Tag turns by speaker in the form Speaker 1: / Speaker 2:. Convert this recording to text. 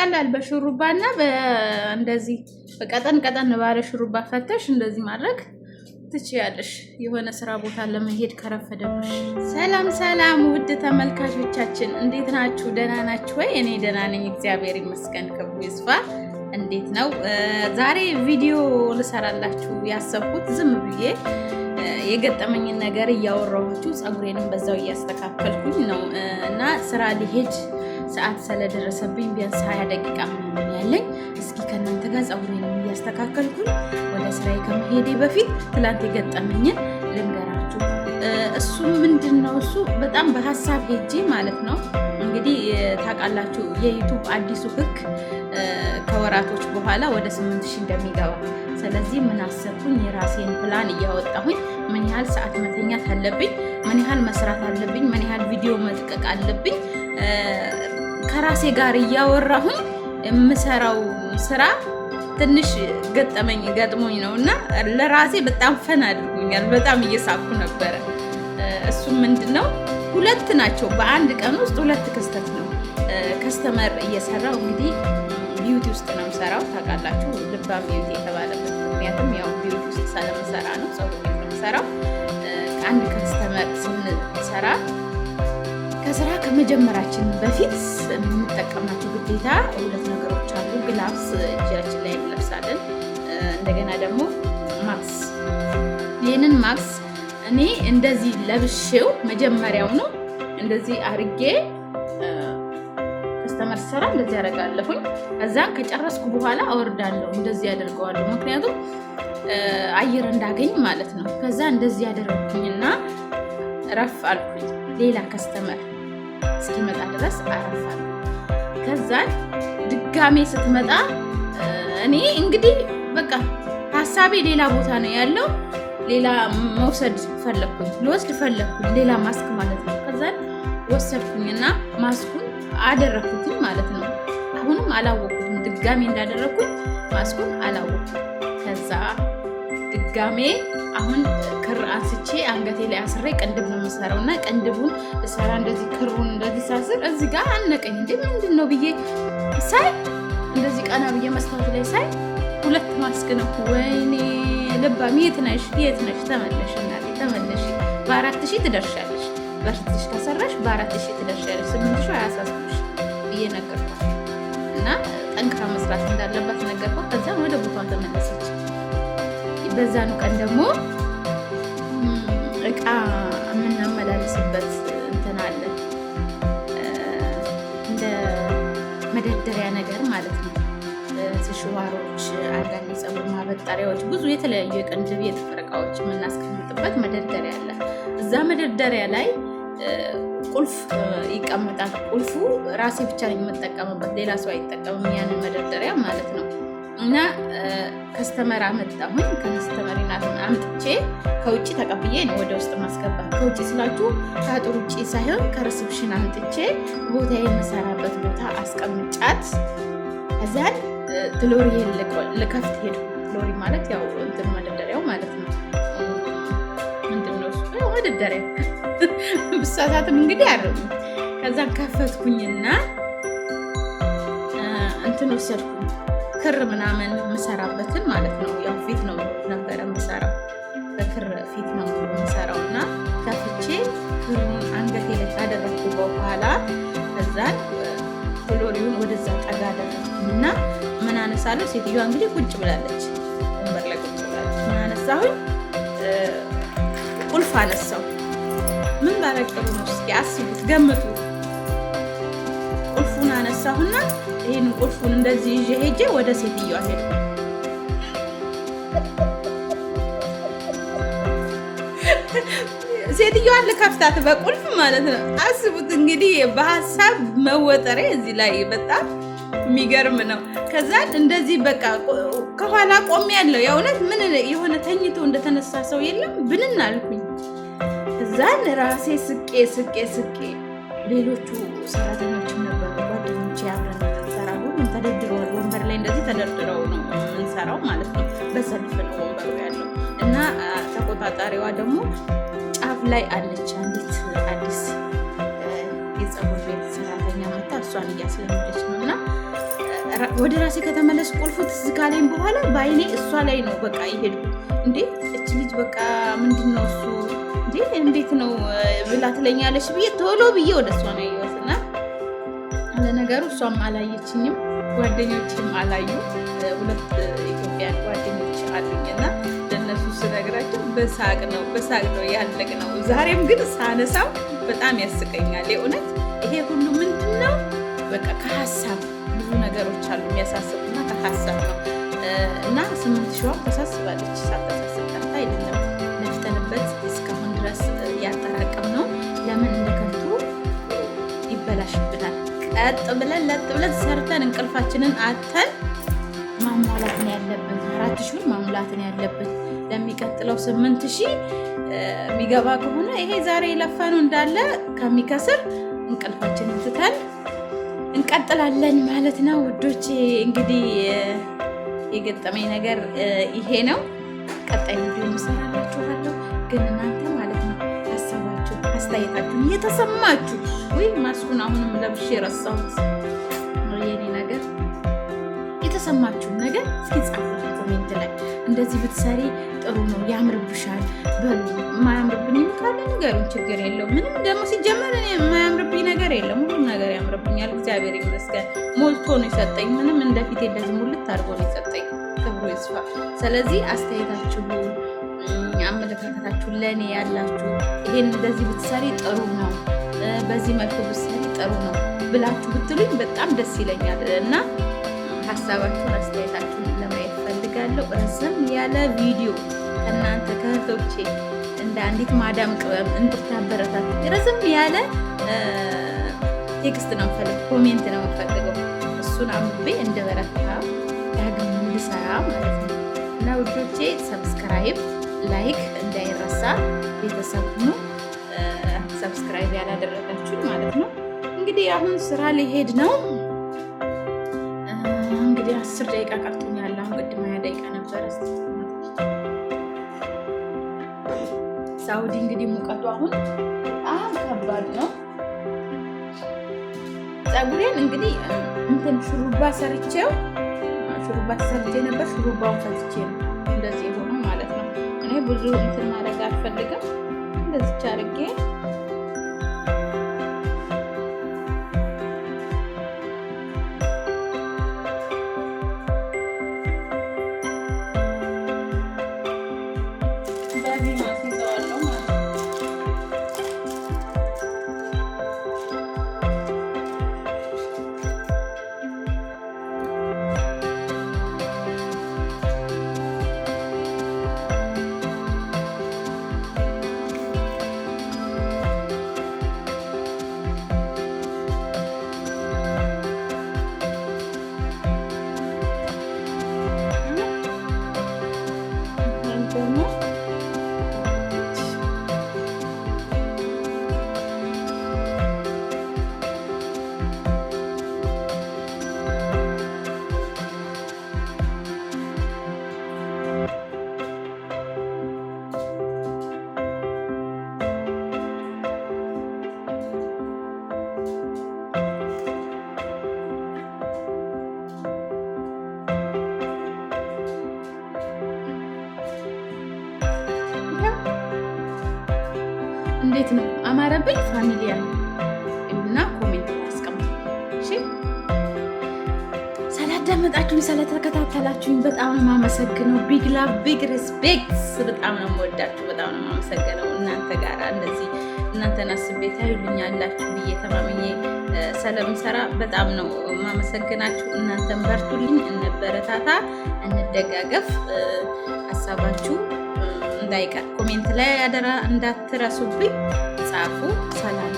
Speaker 1: ቀላል በሹሩባና እንደዚህ በቀጠን ቀጠን ባለ ሹሩባ ፈተሽ እንደዚህ ማድረግ ትችያለሽ። የሆነ ስራ ቦታ ለመሄድ ከረፈደብሽ። ሰላም ሰላም፣ ውድ ተመልካቾቻችን እንዴት ናችሁ? ደህና ናችሁ ወይ? እኔ ደህና ነኝ፣ እግዚአብሔር ይመስገን። ክብሩ ይስፋ። እንዴት ነው? ዛሬ ቪዲዮ ልሰራላችሁ ያሰብኩት ዝም ብዬ የገጠመኝን ነገር እያወራኋችሁ ፀጉሬንም በዛው እያስተካከልኩኝ ነው እና ስራ ሊሄድ ሰዓት ስለደረሰብኝ ቢያንስ 20 ደቂቃ ምናምን ያለኝ እስኪ ከእናንተ ጋር ፀጉሬንም እያስተካከልኩኝ ወደ ስራዬ ከመሄዴ በፊት ትላንት የገጠመኝን ልንገራችሁ። እሱ ምንድን ነው? እሱ በጣም በሀሳብ ሄጄ ማለት ነው። እንግዲህ ታውቃላችሁ የዩቱብ አዲሱ ህግ ከወራቶች በኋላ ወደ 8000 እንደሚገባ። ስለዚህ ምን አሰብኩኝ? የራሴን ፕላን እያወጣሁኝ ምን ያህል ሰዓት መተኛት አለብኝ፣ ምን ያህል መስራት አለብኝ፣ ምን ያህል ቪዲዮ መልቀቅ አለብኝ ከራሴ ጋር እያወራሁኝ የምሰራው ስራ ትንሽ ገጥሞኝ ነው እና ለራሴ በጣም ፈን አድርጎኛል። በጣም እየሳኩ ነበረ። እሱም ምንድነው? ሁለት ናቸው በአንድ ቀን ውስጥ ሁለት ክስተት ነው። ከስተመር እየሰራው እንግዲህ ቢዩቲ ውስጥ ነው የምሰራው ታውቃላችሁ፣ ልባም ቢዩቲ የተባለበት ምክንያቱም ያው ቢዩቲ ውስጥ ስለምሰራ ነው፣ ፀጉር ቤት ነው የምሰራው። አንድ ከስተመር ስንሰራ ከስራ ከመጀመራችን በፊት የምንጠቀማቸው ግዴታ ሁለት ነገሮች አሉ። ግላቭስ እጃችን ላይ እንለብሳለን፣ እንደገና ደግሞ ማክስ። ይህንን ማክስ እኔ እንደዚህ ለብሼው መጀመሪያው ነው እንደዚህ አርጌ ከስተመር ሰራ እንደዚህ ያደርጋለሁኝ። ከዛን ከጨረስኩ በኋላ አወርዳለሁ፣ እንደዚህ ያደርገዋለሁ፣ ምክንያቱም አየር እንዳገኝ ማለት ነው። ከዛ እንደዚህ ያደረኩኝና ረፍ አልኩኝ። ሌላ ከስተመር እስኪመጣ ድረስ አረፋለሁ። ከዛን ድጋሜ ስትመጣ እኔ እንግዲህ በቃ ሀሳቤ ሌላ ቦታ ነው ያለው። ሌላ መውሰድ ፈለኩኝ፣ ልወስድ ፈለኩኝ፣ ሌላ ማስክ ማለት ነው። ከዛን ወሰድኩኝና ማስኩን አደረኩትኝ ማለት ነው። አሁንም አላወኩትም ድጋሜ እንዳደረኩኝ ማስኩን አላወኩም። ከዛ ድጋሜ አሁን ክር አንስቼ አንገቴ ላይ አስሬ ቅንድብ ነው የምሰራው እና ቅንድቡን እሰራ እንደዚህ ክሩን እንደዚህ ሳስር እዚህ ጋር አነቀኝ። እንዴ ምንድን ነው ብዬ ሳይ እንደዚህ ቀና ብዬ መስታወት ላይ ሳይ ሁለት ማስክ ነው። ወይኔ ልባም የት ነሽ ተመለሽ እናቴ ተመለሽ፣ በ4000 ትደርሻለሽ፣ በርትሽ ከሰራሽ በ4000 ትደርሻለሽ፣ 8000 አያሳስብሽ ብዬ ነገርኳት እና ጠንክራ መስራት እንዳለባት ነገርኳት። ከዛ ወደ ቦታዋ ተመለሰች። በዛኑ ቀን ደግሞ እቃ የምናመላልስበት እንትን አለ፣ እንደ መደርደሪያ ነገር ማለት ነው። ሽዋሮች፣ አንዳንድ የፀጉር ማበጠሪያዎች፣ ብዙ የተለያዩ የቅንድብ የጥፍር እቃዎች የምናስቀምጥበት መደርደሪያ አለ። እዛ መደርደሪያ ላይ ቁልፍ ይቀመጣል። ቁልፉ ራሴ ብቻ ነኝ የምጠቀምበት፣ ሌላ ሰው አይጠቀምም ያንን መደርደሪያ ማለት ነው። እና ከስተመር አመጣሁኝ። ከስተመር ናትን አምጥቼ ከውጭ ተቀብዬ ነው ወደ ውስጥ ማስገባት። ከውጭ ስላችሁ ከአጥር ውጭ ሳይሆን ከሪሴፕሽን አምጥቼ ቦታ የምሰራበት ቦታ አስቀምጫት። ከዛን ትሎሪ ልከፍት ሄዱ። ትሎሪ ማለት ያው እንትን መደርደሪያው ማለት ነው። ምንድነው እሱ? ያው መደርደሪያ ብሳሳትም እንግዲህ አረሙ። ከዛን ከፈትኩኝና እንትን ወሰድኩኝ ክር ምናምን የምሰራበትን ማለት ነው። ያው ፊት ነው ነበረ የምሰራው፣ በክር ፊት ነው የምሰራው እና ከፍቼ ክሩን አንገቴ ላይ ካደረኩ በኋላ ከዛን ፍሎሪውን ወደዛ ጠጋ አደረኩኝ እና ምን አነሳለሁ። ሴትዮዋ እንግዲህ ቁጭ ብላለች፣ ወንበር ላይ ቁጭ ብላለች። ምን አነሳሁኝ? ቁልፍ አነሳው። ምን ባረቀሩ ነው? እስኪ አስቡት፣ ገምቱ። ቁልፉን አነሳሁና ይሄን ቁልፉን እንደዚህ ይዤ ሄጄ ወደ ሴትዮዋ ሄድኩ። ሴትዮዋን ልከፍታት በቁልፍ ማለት ነው። አስቡት እንግዲህ በሀሳብ መወጠሬ እዚህ ላይ በጣም የሚገርም ነው። ከዛ እንደዚህ በቃ ከኋላ ቆሜ ያለው የእውነት ምን የሆነ ተኝቶ እንደተነሳ ሰው የለም ብንን አልኩኝ። ከዛን ራሴ ስቄ ሌሎቹ ሰራተኞችም ነበሩ፣ ጓደኞቼ አብረን ተሰራ ሁሉም ተደርድረዋል። ወንበር ላይ እንደዚህ ተደርድረው ነው የምንሰራው ማለት ነው። በሰልፍ ነው ወንበሩ ያለው እና ተቆጣጣሪዋ ደግሞ ጫፍ ላይ አለች። አንዲት አዲስ የፀጉር ቤት ሰራተኛ መታ እሷን እያስለመደች ነው እና ወደ ራሴ ከተመለስ ቁልፉ ትዝ ካለኝ በኋላ በአይኔ እሷ ላይ ነው በቃ የሄድኩት። እንዴ እች ልጅ በቃ ምንድን ነው እሱ እንዴ እንዴት ነው ብላ ትለኛለች ብዬ ቶሎ ብዬ ወደ እሷ ነው ያየሁትና ለነገሩ እሷም አላየችኝም፣ ጓደኞችም አላዩ። ሁለት ኢትዮጵያን ጓደኞች አሉኝና ለእነሱ ስነግራቸው በሳቅ ነው ያለቅነው። ዛሬም ግን ሳነሳው በጣም ያስቀኛል የእውነት። ይሄ ሁሉ ምንድን ነው በቃ ከሀሳብ ብዙ ነገሮች አሉ የሚያሳስቡና ከሀሳብ ነው እና 8,000 ተሳስባለች። ሳታሳስብ ቀርታ አይደለም፣ ለፍተንበት እስካሁን ድረስ ያጠራቀም ነው። ለምን እንደከንቱ ይበላሽብናል? ቀጥ ብለን ሰርተን እንቅልፋችንን አተን ማሟላትን ያለብን 4,000 ማሙላትን ያለብን። ለሚቀጥለው 8,000 የሚገባ ከሆነ ይሄ ዛሬ የለፋነው እንዳለ ከሚከስር እንቅልፋችንን ትተን እንቀጥላለን ማለት ነው ውዶቼ። እንግዲህ የገጠመኝ ነገር ይሄ ነው። ቀጣይ ቪዲዮ እንሰራላችኋለሁ። ግን እናንተ ማለት ነው ሀሳባችሁ፣ አስተያየታችሁን እየተሰማችሁ ወይ ማስኩን አሁንም ለብሼ ረሳሁት የኔ ነገር የተሰማችሁን ነገር እስኪ ጻፉት ኮሜንት ላይ። እንደዚህ ብትሰሪ ጥሩ ነው ያምርብሻል በሉ። የማያምርብኝ ካለ ንገሩኝ፣ ችግር የለው። ምንም ደግሞ ሲጀመር እኔ የማያምርብኝ ነገር የለም፣ ሁሉም ነገር ያምርብኛል። እግዚአብሔር ይመስገን ሞልቶ ነው የሰጠኝ። ምንም እንደፊት እንደዚህ ሙልት አድርጎ ነው የሰጠኝ። ክብሩ ይስፋ። ስለዚህ አስተያየታችሁ፣ አመለካከታችሁ ለእኔ ያላችሁ ይሄን እንደዚህ ብትሰሪ ጥሩ ነው፣ በዚህ መልኩ ብትሰሪ ጥሩ ነው ብላችሁ ብትሉኝ በጣም ደስ ይለኛል እና ሀሳባችሁን አስተያየታችሁን ለማየት ፈልጋለሁ። ረዘም ያለ ቪዲዮ ከእናንተ ከእህቶቼ እንደ አንዲት ማዳም ቅመም እንድታበረታት ረዘም ያለ ቴክስት ነው የምፈልገው፣ ኮሜንት ነው የምፈልገው። እሱን አንብቤ እንደበረታ ዳግም እንድሰራ ማለት ነው እና ውዶቼ ሰብስክራይብ፣ ላይክ እንዳይረሳ። ቤተሰብ ሁኑ፣ ሰብስክራይብ ያላደረጋችሁ ማለት ነው። እንግዲህ አሁን ስራ ሊሄድ ነው። እንግዲህ 10 ደቂቃ ቀርቶኛል። አሁን ቅድም 20 ደቂቃ ነበረ። ሳውዲ እንግዲህ ሙቀቱ አሁን በጣም ከባድ ነው። ፀጉሬን እንግዲህ እንትን ሹሩባ ተሰርቼ ነበር። ሹሩባውን ፈዝቼ ነው እንደዚህ የሆነው ማለት ነው። እኔ ብዙ እንትን ማድረግ አልፈልግም። እንደዚች አድርጌ እንዴት ነው አማረብኝ? ፋሚሊያ እና ኮሜንት አስቀምጡ። እሺ ስላዳመጣችሁኝ ስለተከታተላችሁኝ በጣም ነው የማመሰግነው። ቢግ ላቭ ቢግ ሪስፔክት። በጣም ነው የምወዳችሁ፣ በጣም ነው የማመሰግነው። እናንተ ጋር እንደዚህ እናንተን አስቤ ታዩልኛላችሁ ብዬ ተማምኜ ስለምሰራ በጣም ነው የማመሰግናችሁ። እናንተን በርቱልኝ፣ እንበረታታ፣ እንደጋገፍ። ሀሳባችሁ እንዳይቀር ኮሜንት ላይ አደራ እንዳትረሱብኝ። ጻፉ። ሰላም